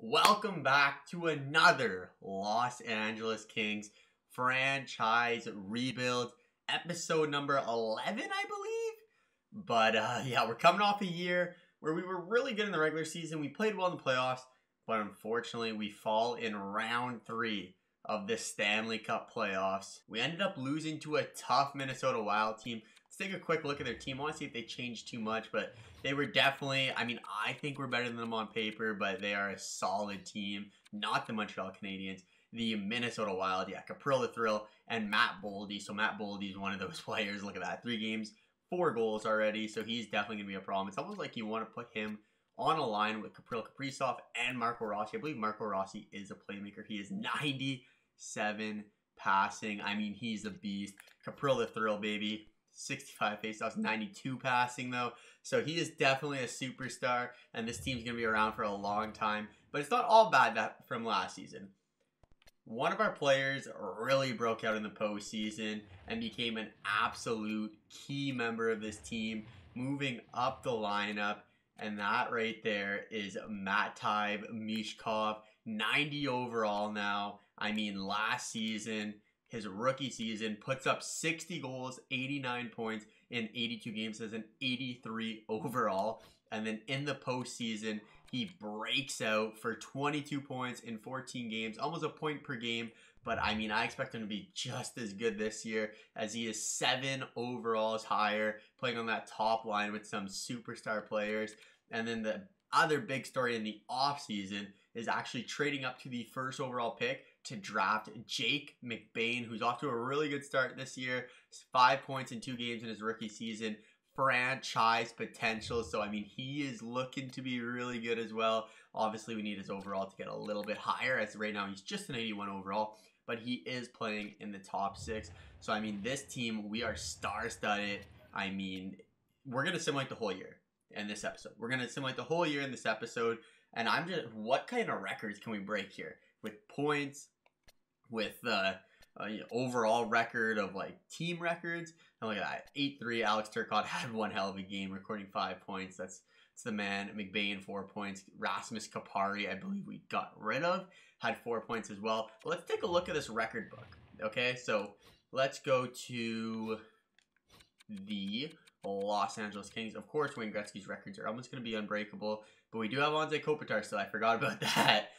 Welcome back to another Los Angeles Kings franchise rebuild, episode number 11, I believe. But yeah, we're coming off a year where we were really good in the regular season. We played well in the playoffs, but unfortunately we fall in round 3 of the Stanley Cup playoffs. We ended up losing to a tough Minnesota Wild team. Let's take a quick look at their team. I want to see if they changed too much, but they were definitely, I think we're better than them on paper, but they are a solid team. Not the Montreal Canadiens, the Minnesota Wild. Yeah, Capril the Thrill and Matt Boldy. So Matt Boldy is one of those players. Look at that. 3 games, 4 goals already. So he's definitely going to be a problem. It's almost like you want to put him on a line with Capril Kaprizov and Marco Rossi. I believe Marco Rossi is a playmaker. He is 97 passing. He's a beast. Capril the Thrill, baby. 65 faceoffs, 92 passing though. So he is definitely a superstar, and this team's going to be around for a long time. But it's not all bad from last season. One of our players really broke out in the postseason and became an absolute key member of this team, moving up the lineup. And that right there is Matvei Michkov, 90 overall now. Last season, his rookie season, puts up 60 goals, 89 points in 82 games as an 83 overall. And then in the postseason, he breaks out for 22 points in 14 games, almost a point per game. But I expect him to be just as good this year, as he is 7 overalls higher, playing on that top line with some superstar players. And then the other big story in the offseason is actually trading up to the first overall pick to draft Jake McBain, who's off to a really good start this year. 5 points in 2 games in his rookie season. Franchise potential. So, he is looking to be really good as well. Obviously, we need his overall to get a little bit higher, as right now he's just an 81 overall. But he is playing in the top 6. So, this team, we are star-studded. We're going to simulate the whole year in this episode. We're going to simulate the whole year in this episode. And what kind of records can we break here? With points, with the overall record of team records. And look at that, 8-3. Alex Turcotte had one hell of a game, recording 5 points. That's the man. McBain 4 points. Rasmus Kupari, I believe we got rid of, had 4 points as well. But let's take a look at this record book. Okay, so let's go to the Los Angeles Kings. Of course, Wayne Gretzky's records are almost going to be unbreakable, but we do have Anze Kopitar still. I forgot about that.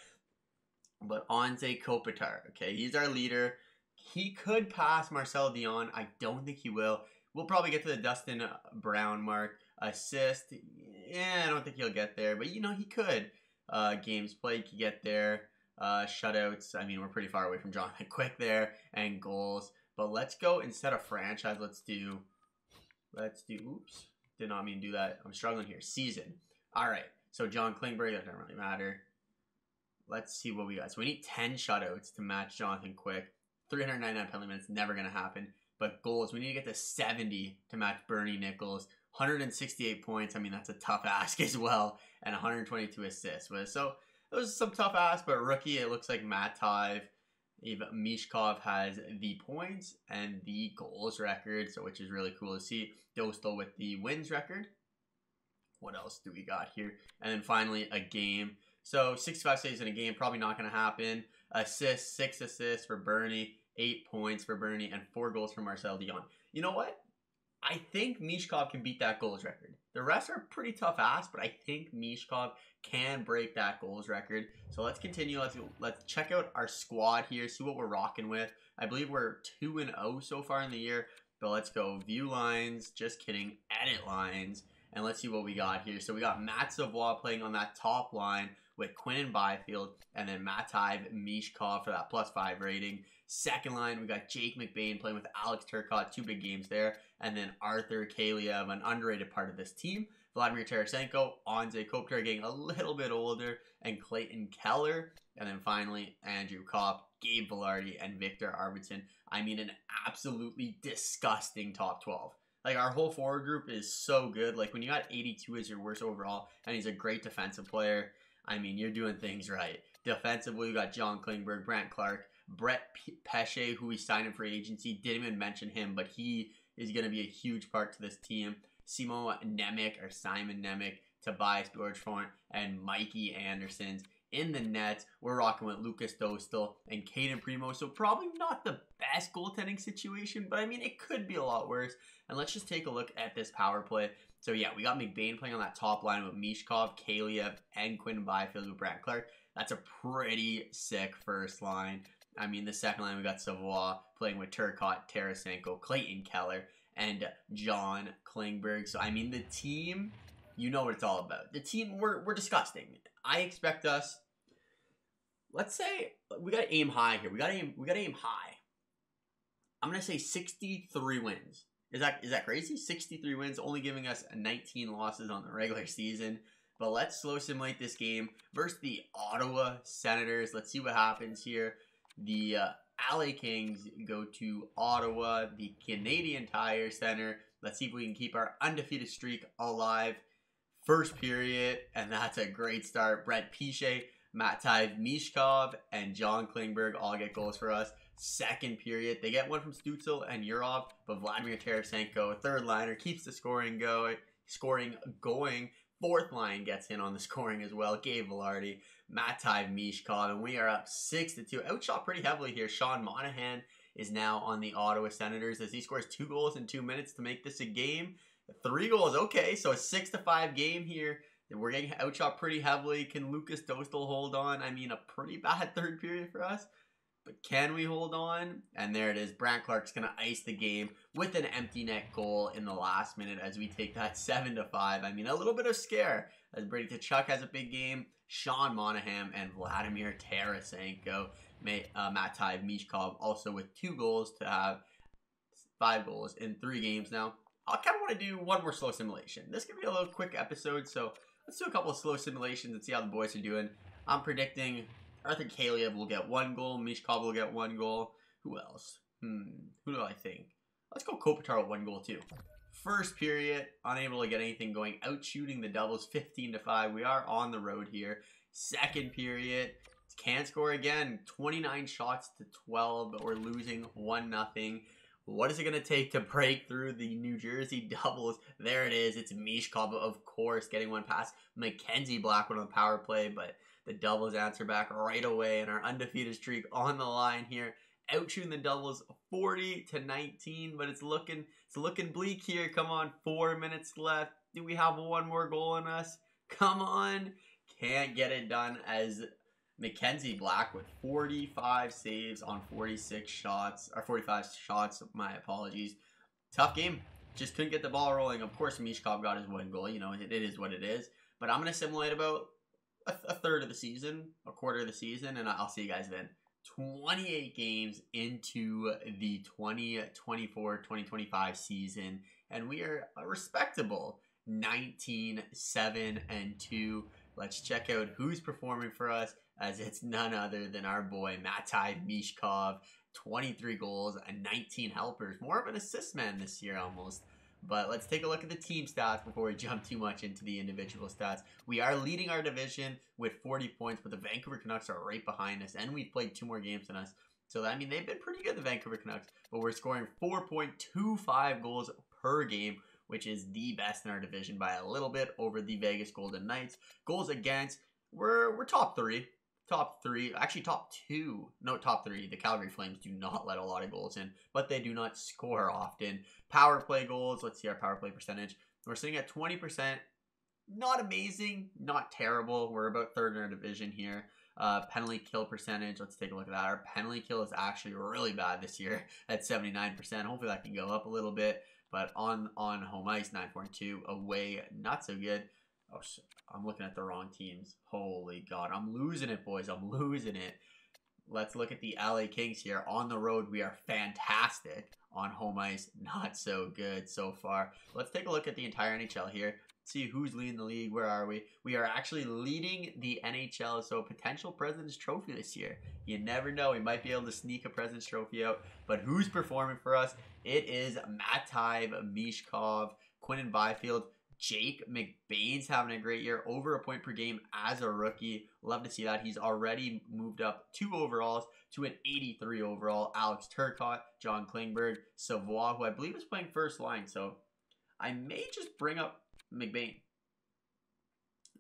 But Anze Kopitar, okay, he's our leader. He could pass Marcel Dion. I don't think he will. We'll probably get to the Dustin Brown mark. Assist, I don't think he'll get there, but he could. Games played, he could get there. Shutouts, we're pretty far away from Jonathan Quick there. And goals. But let's go, instead of franchise, let's do, oops, did not mean to do that. I'm struggling here. Season. All right, so John Klingberg, that doesn't really matter. Let's see what we got. So we need 10 shutouts to match Jonathan Quick. 399 penalty minutes, never going to happen. But goals, we need to get to 70 to match Bernie Nichols. 168 points, that's a tough ask as well. And 122 assists. So those are some tough asks, but rookie, it looks like Matvei Michkov has the points and the goals record, so which is really cool to see. Dostal with the wins record. What else do we got here? And then finally, a game. So 65 saves in a game, probably not going to happen. Assists, 6 assists for Bernie, 8 points for Bernie, and 4 goals for Marcel Dion. You know what? I think Michkov can beat that goals record. The rest are pretty tough ass, but I think Michkov can break that goals record. So let's continue. Let's check out our squad here, see what we're rocking with. I believe we're 2-0 so far in the year, but let's go view lines. Just kidding. Edit lines. And let's see what we got here. So we got Matt Savoie playing on that top line with Quinn Byfield, and then Matvei Michkov for that +5 rating. Second line, we got Jake McBain playing with Alex Turcotte, 2 big games there. And then Arthur Kaliev, an underrated part of this team. Vladimir Tarasenko, Anze Kopitar getting a little bit older, and Clayton Keller. And then finally, Andrew Kopp, Gabe Vilardi, and Victor Arvidsson. An absolutely disgusting top 12. Our whole forward group is so good. When you got 82 as your worst overall, and he's a great defensive player, you're doing things right. Defensively, we got John Klingberg, Brant Clark, Brett Pesce, who we signed in free agency. Didn't even mention him, but he is going to be a huge part to this team. Simon Nemec, Tobias Bjorkstrand, and Mikey Andersons In the nets, we're rocking with Lucas Dostal and Caden Primo. So probably not the best goaltending situation, but I mean, it could be a lot worse. And let's just take a look at this power play. So yeah, we got McBain playing on that top line with Mishkov, Kaliev, and Quinn Byfield with Brant Clark. That's a pretty sick first line. I mean, the second line, we got Savoie playing with Turcotte, Tarasenko, Clayton Keller, and John Klingberg. So, I mean, the team, you know what it's all about. The team, we're disgusting. I expect us, let's say, we got to aim high here. We got to aim high. I'm going to say 63 wins. Is that crazy? 63 wins, only giving us 19 losses on the regular season. But let's slow simulate this game versus the Ottawa Senators. Let's see what happens here. The LA Kings go to Ottawa, the Canadian Tire Center. Let's see if we can keep our undefeated streak alive. First period, and that's a great start. Brett Piche, Matvei Mishkov, and John Klingberg all get goals for us. Second period, they get one from Stützle and Yurov, but Vladimir Tarasenko, third liner, keeps the scoring going. Fourth line gets in on the scoring as well. Gabe Velarde, Matvei Mishkov, and we are up 6-2. Outshot pretty heavily here. Sean Monahan is now on the Ottawa Senators as he scores 2 goals in 2 minutes to make this a game. 3 goals, okay, so a 6-5 game here. We're getting outshot pretty heavily. Can Lucas Dostal hold on? I mean, a pretty bad third period for us. But can we hold on? And there it is. Brant Clark's going to ice the game with an empty net goal in the last minute as we take that 7-5. I mean, a little bit of scare as Brady Tkachuk has a big game. Sean Monahan and Vladimir Tarasenko. Matvei Mishkov also with 2 goals to have 5 goals in 3 games now. I kind of want to do one more slow simulation. This could be a little quick episode, so let's do a couple of slow simulations and see how the boys are doing. I'm predicting Arthur Kaliev will get 1 goal. Mishkov will get 1 goal. Who else? Who do I think? Let's go Kopitar with 1 goal too. First period, unable to get anything going. Out shooting the Devils 15-5. We are on the road here. Second period, can't score again. 29 shots to 12, but we're losing 1-0. What is it going to take to break through the New Jersey Devils? There it is. It's Mishkov, of course, getting one past Mackenzie Blackwood on the power play, but the Devils answer back right away, and our undefeated streak on the line here. Outshooting the Devils 40-19, but it's looking bleak here. Come on, 4 minutes left. Do we have 1 more goal in us? Come on. Can't get it done as Mackenzie Black with 45 saves on 46 shots, or 45 shots, my apologies. Tough game. Just couldn't get the ball rolling. Of course, Mishkov got his 1 goal. You know, it is what it is. But I'm going to simulate about a third of the season, a quarter of the season, and I'll see you guys then. 28 games into the 2024-2025 season, and we are a respectable 19-7-2. Let's check out who's performing for us, as it's none other than our boy Matvei Mishkov. 23 goals and 19 helpers. More of an assist man this year almost. But let's take a look at the team stats before we jump too much into the individual stats. We are leading our division with 40 points, but the Vancouver Canucks are right behind us, and we've played 2 more games than us. So, I mean, they've been pretty good, the Vancouver Canucks, but we're scoring 4.25 goals per game, which is the best in our division by a little bit over the Vegas Golden Knights. Goals against, we're top 3. Top 3, actually top 2. No, top 3. The Calgary Flames do not let a lot of goals in, but they do not score often. Power play goals, let's see our power play percentage. We're sitting at 20%. Not amazing, not terrible. We're about 3rd in our division here. Penalty kill percentage, let's take a look at that. Our penalty kill is actually really bad this year at 79%. Hopefully that can go up a little bit. But on home ice, 9.2. Away, not so good. Oh, shit. I'm looking at the wrong teams. Holy God. I'm losing it, boys. I'm losing it. Let's look at the LA Kings here. On the road, we are fantastic. On home ice, not so good so far. Let's take a look at the entire NHL here. See who's leading the league. Where are we? We are actually leading the NHL. So potential President's Trophy this year. You never know. We might be able to sneak a President's Trophy out. But who's performing for us? It is Matvei Mishkov, Quinn Byfield. Jake McBain's having a great year, over a point per game as a rookie. Love to see that. He's already moved up 2 overalls to an 83 overall. Alex Turcotte, John Klingberg, Savoie, who I believe is playing first line. So I may just bring up McBain.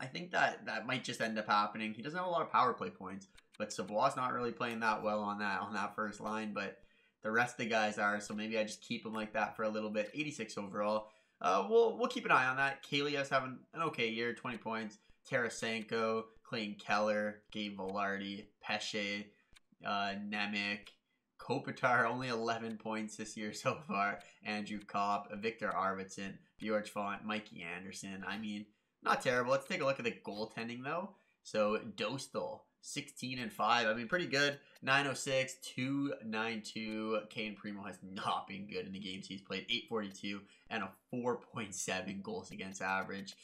I think that might just end up happening. He doesn't have a lot of power play points, but Savoie's not really playing that well on that first line, but the rest of the guys are, so maybe I just keep him like that for a little bit. 86 overall. We'll keep an eye on that. Kaliev's having an okay year, 20 points. Tarasenko, Clayton Keller, Gabe Velarde, Pesce, Nemec, Kopitar, only 11 points this year so far. Andrew Kopp, Victor Arvidsson, Bjork Font, Mikey Anderson. I mean, not terrible. Let's take a look at the goaltending, though. So, Dostal, 16-5. I mean, pretty good. 906, 292. Kane Primo has not been good in the games he's played. 842 and a 4.7 goals against average.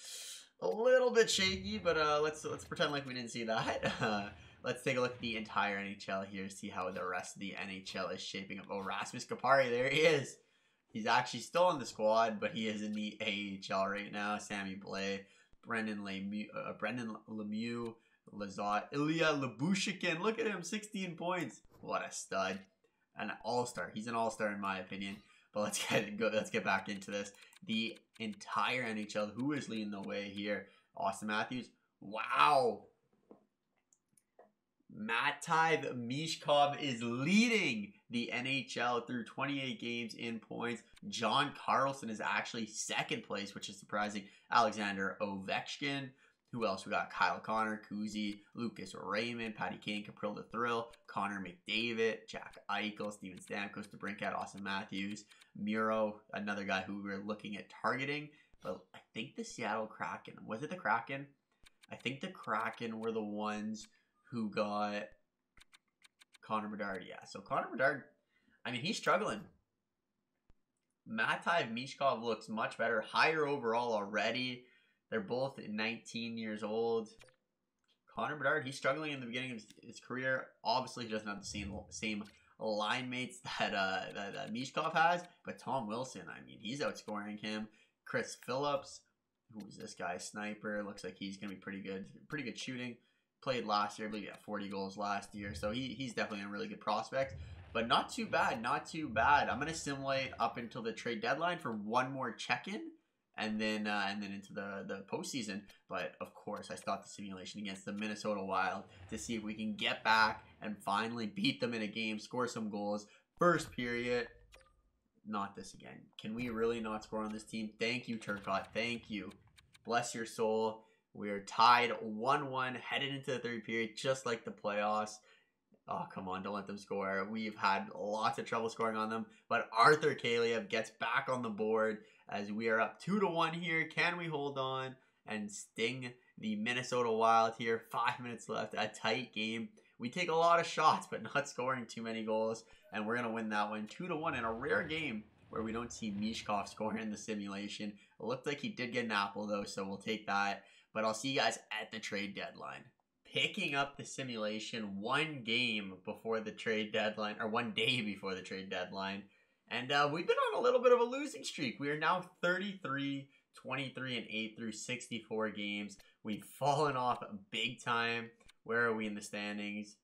A little bit shaky, but let's pretend like we didn't see that. Let's take a look at the entire NHL here, see how the rest of the NHL is shaping up. Oh, Rasmus Kupari, there he is. He's actually still on the squad, but he is in the AHL right now. Sammy Blais, Brendan Lemieux, Lazat, Ilya Labushikin. Look at him, 16 points. What a stud. An all-star. He's an all-star in my opinion. But let's get back into this. The entire NHL, who is leading the way here? Austin Matthews. Wow. Matvei Michkov is leading the NHL through 28 games in points. John Carlson is actually second place, which is surprising. Alexander Ovechkin. Who else? We got Kyle Connor, Kuzi, Lucas Raymond, Patty Kane, Capril the Thrill, Connor McDavid, Jack Eichel, Steven Stamkos, DeBrincat, Austin Matthews, Miro, another guy who we were looking at targeting. But I think the Seattle Kraken, was it the Kraken? I think the Kraken were the ones who got Connor Bedard. Yeah, so Connor Bedard, I mean, he's struggling. Matvei Michkov looks much better, higher overall already. They're both 19 years old. Connor Bedard, he's struggling in the beginning of his career. Obviously, he doesn't have the same line mates that Michkov has. But Tom Wilson, I mean, he's outscoring him. Chris Phillips, who is this guy? Sniper. Looks like he's going to be pretty good. Pretty good shooting. Played last year. I believe he had 40 goals last year. So he's definitely a really good prospect. But not too bad. Not too bad. I'm going to simulate up until the trade deadline for one more check-in. And then into the postseason. But of course, I start the simulation against the Minnesota Wild to see if we can get back and finally beat them in a game, score some goals. First period, not this again. Can we really not score on this team? Thank you, Turcotte. Thank you. Bless your soul. We're tied 1-1, headed into the third period, just like the playoffs. Oh, come on, don't let them score. We've had lots of trouble scoring on them. But Arthur Kaliev gets back on the board as we are up 2-1 here. Can we hold on and sting the Minnesota Wild here? 5 minutes left, a tight game. We take a lot of shots, but not scoring too many goals. And we're going to win that one 2-1 in a rare game where we don't see Michkov scoring in the simulation. It looked like he did get an apple, though, so we'll take that. But I'll see you guys at the trade deadline. Picking up the simulation one game before the trade deadline, or 1 day before the trade deadline. And we've been on a little bit of a losing streak. We are now 33, 23, and 8 through 64 games. We've fallen off big time. Where are we in the standings?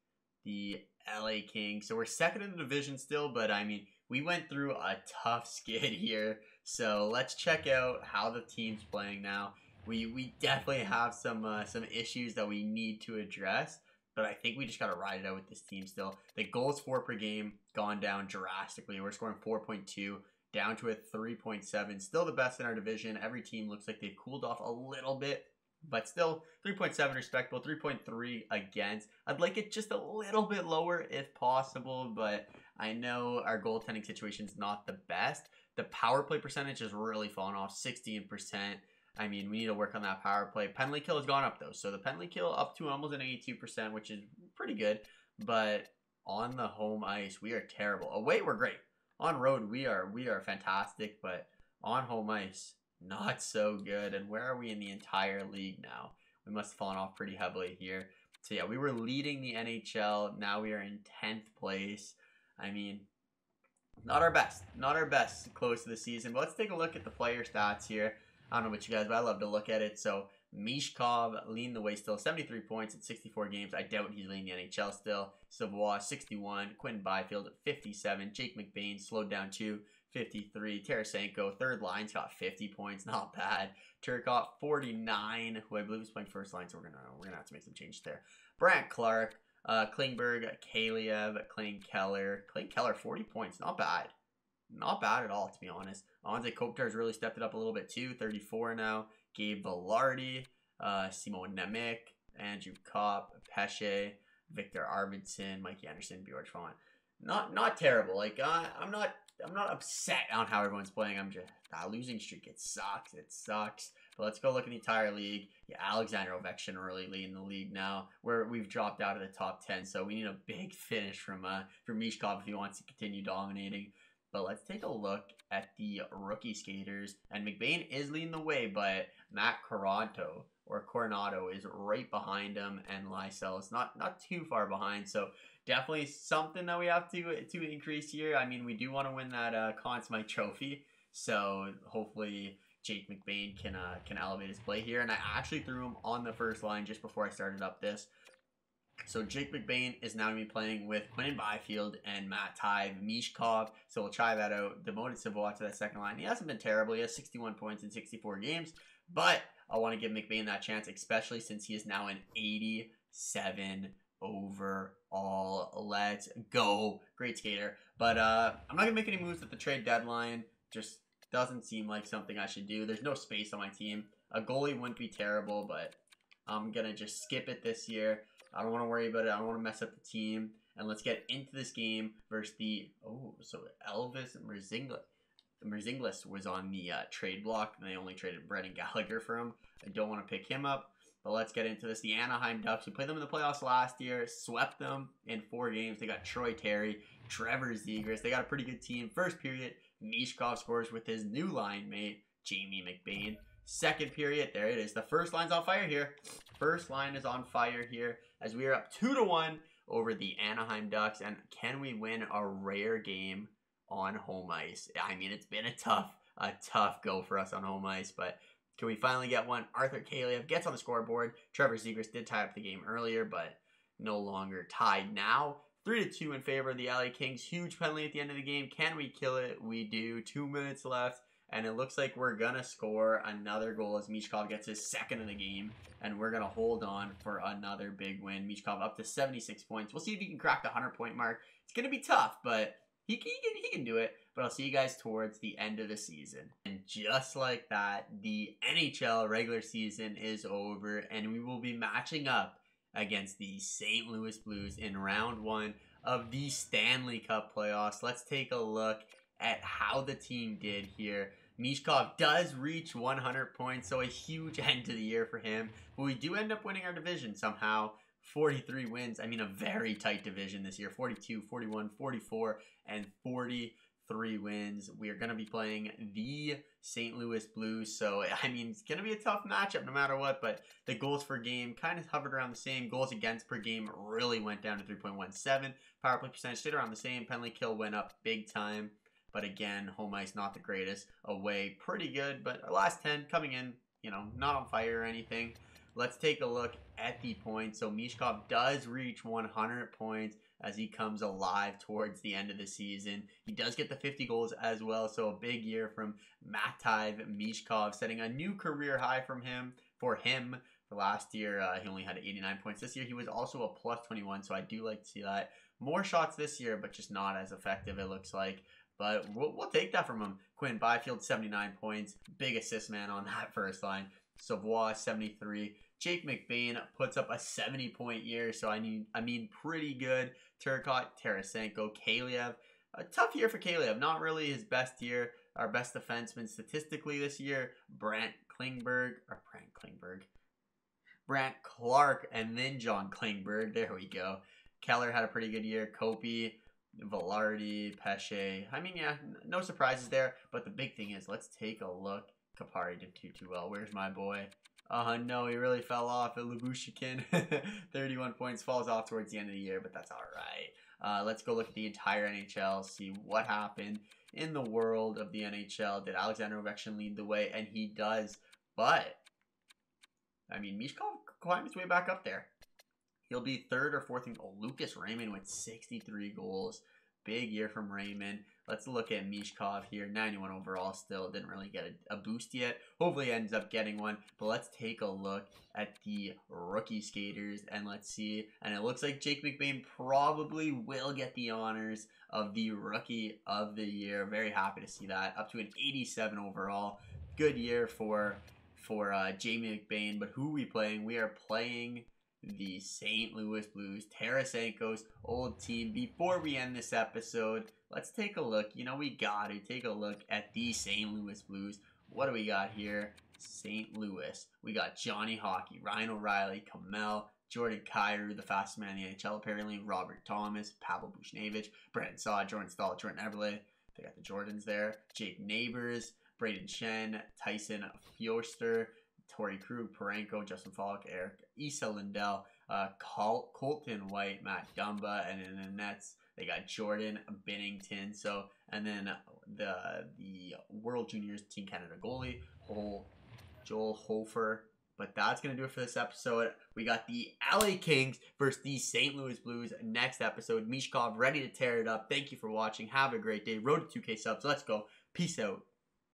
The LA Kings. So we're second in the division still, but I mean, we went through a tough skid here. So let's check out how the team's playing now. We definitely have some issues that we need to address, but I think we just got to ride it out with this team still. The goals for per game gone down drastically. We're scoring 4.2 down to a 3.7. Still the best in our division. Every team looks like they've cooled off a little bit, but still 3.7 respectable, 3.3 against. I'd like it just a little bit lower if possible, but I know our goaltending situation is not the best. The power play percentage has really fallen off, 16%. I mean, we need to work on that power play. Penalty kill has gone up, though. So the penalty kill up to almost an 82%, which is pretty good. But on the home ice, we are terrible. Away, we're great. On road, we are fantastic. But on home ice, not so good. And where are we in the entire league now? We must have fallen off pretty heavily here. So yeah, we were leading the NHL. Now we are in 10th place. I mean, not our best. Not our best close to the season. But let's take a look at the player stats here. I don't know about you guys, but I love to look at it. So Michkov leading the way still, 73 points in 64 games. I doubt he's leading the NHL still. Savoie, 61. Quentin Byfield at 57. Jake McBain slowed down too, 53. Tarasenko, third line's got 50 points, not bad. Turcotte, 49, who I believe is playing first line, so we're gonna have to make some changes there. Brandt Clark, Klingberg, Kaliev, Clayton Keller. Clayton Keller, 40 points, not bad. Not bad at all, to be honest. Anze Kopitar's really stepped it up a little bit too, 34 now. Gabe Vilardi, Simon Nemec, Andrew Kopp, Pesce, Victor Arvidsson, Mikey Anderson, Bjorn Font. Not terrible. Like I'm not upset on how everyone's playing. I'm just that losing streak. It sucks. It sucks. But let's go look at the entire league. Yeah, Alexander Ovechkin really leading the league now. Where we've dropped out of the top 10, so we need a big finish from Mishkov if he wants to continue dominating. But let's take a look at the rookie skaters. And McBain is leading the way, but Matt Coronado is right behind him, and Lysell is not too far behind. So definitely something that we have to increase here. I mean, we do want to win that Conn Smythe Trophy, so hopefully Jake McBain can elevate his play here. And I actually threw him on the first line just before I started up this. So Jake McBain is now going to be playing with Quinton Byfield and Matt Tive, Mishkov. So we'll try that out. Demoted Savoie to that second line. He hasn't been terrible. He has 61 points in 64 games. But I want to give McBain that chance, especially since he is now an 87 overall. Let's go. Great skater. But I'm not going to make any moves at the trade deadline. Just doesn't seem like something I should do. There's no space on my team. A goalie wouldn't be terrible, but I'm going to just skip it this year. I don't want to worry about it. I don't want to mess up the team. And let's get into this game versus so Elvis Merzinglis was on the trade block, and they only traded Brendan Gallagher for him. I don't want to pick him up, but let's get into this. The Anaheim Ducks, we played them in the playoffs last year, swept them in 4 games. They got Troy Terry, Trevor Zegras. They got a pretty good team. First period, Mishkov scores with his new line mate, Jamie McBain. Second period, there it is. The first line's on fire here. First line is on fire here as we are up 2-1 over the Anaheim Ducks. And can we win a rare game on home ice? I mean, it's been a tough go for us on home ice, but can we finally get one? Arthur Kaliev gets on the scoreboard. Trevor Zegras did tie up the game earlier, but no longer tied now. 3-2 in favor of the LA Kings. Huge penalty at the end of the game. Can we kill it? We do. 2 minutes left. And it looks like we're going to score another goal as Mishkov gets his second of the game. And we're going to hold on for another big win. Mishkov up to 76 points. We'll see if he can crack the 100-point mark. It's going to be tough, but he can do it. But I'll see you guys towards the end of the season. And just like that, the NHL regular season is over. And we will be matching up against the St. Louis Blues in round 1 of the Stanley Cup playoffs. Let's take a look at how the team did here. Mishkov does reach 100 points, so a huge end to the year for him. But we do end up winning our division somehow. 43 wins. I mean, a very tight division this year. 42, 41, 44, and 43 wins. We are going to be playing the St. Louis Blues. So, I mean, it's going to be a tough matchup no matter what. But the goals per game kind of hovered around the same. Goals against per game really went down to 3.17. Power play percentage stayed around the same. Penalty kill went up big time. But again, home ice not the greatest. Away, pretty good. But our last 10 coming in, you know, not on fire or anything. Let's take a look at the points. So Mishkov does reach 100 points as he comes alive towards the end of the season. He does get the 50 goals as well. So a big year from Mativ Mishkov, setting a new career high for him. For last year, he only had 89 points. This year, he was also a plus 21. So I do like to see that. More shots this year, but just not as effective, it looks like. But we'll take that from him. Quinn Byfield, 79 points. Big assist man on that first line. Savoie, 73. Jake McBain puts up a 70-point year. So, I mean, pretty good. Turcotte, Tarasenko, Kaliev. A tough year for Kaliev. Not really his best year. Our best defenseman statistically this year. Brandt Clark, and then John Klingberg. There we go. Keller had a pretty good year. Kopi, Vilardi, Pesce. I mean, yeah, no surprises there. But the big thing is, let's take a look. Kapari did too well. Where's my boy? Oh, no, he really fell off at Lubushikin. 31 points, falls off towards the end of the year, but that's all right. Let's go look at the entire NHL, see what happened in the world of the NHL. Did Alexander Ovechkin lead the way? And he does. But, I mean, Mishkov climbed his way back up there. He'll be third or fourth in Lucas Raymond with 63 goals. Big year from Raymond. Let's look at Mishkov here. 91 overall still. Didn't really get a boost yet. Hopefully ends up getting one. But let's take a look at the rookie skaters and let's see. And it looks like Jake McBain probably will get the honors of the Rookie of the Year. Very happy to see that. Up to an 87 overall. Good year for Jamie McBain. But who are we playing? We are playing the St. Louis Blues. Tarasenko's old team. Before we end this episode, let's take a look. You know, we got to take a look at the St. Louis Blues. What do we got here? St. Louis. We got Johnny Hockey, Ryan O'Reilly, Kamel, Jordan Kyrou, the fastest man in the NHL apparently, Robert Thomas, Pavel Buchnevich, Brandon Saad, Jordan Stahl, Jordan Eberle. They got the Jordans there. Jake Neighbors, Braden Shen, Tyson Fjoster, Torrey Krug, Parenko, Justin Falk, Eric Issa Lindell, Colton White, Matt Dumba, and in the Nets they got Jordan Binnington. So, and then the World Juniors Team Canada goalie, Joel Hofer. But that's going to do it for this episode. We got the LA Kings versus the St. Louis Blues next episode. Mishkov ready to tear it up. Thank you for watching. Have a great day. Road to 2K subs. Let's go. Peace out.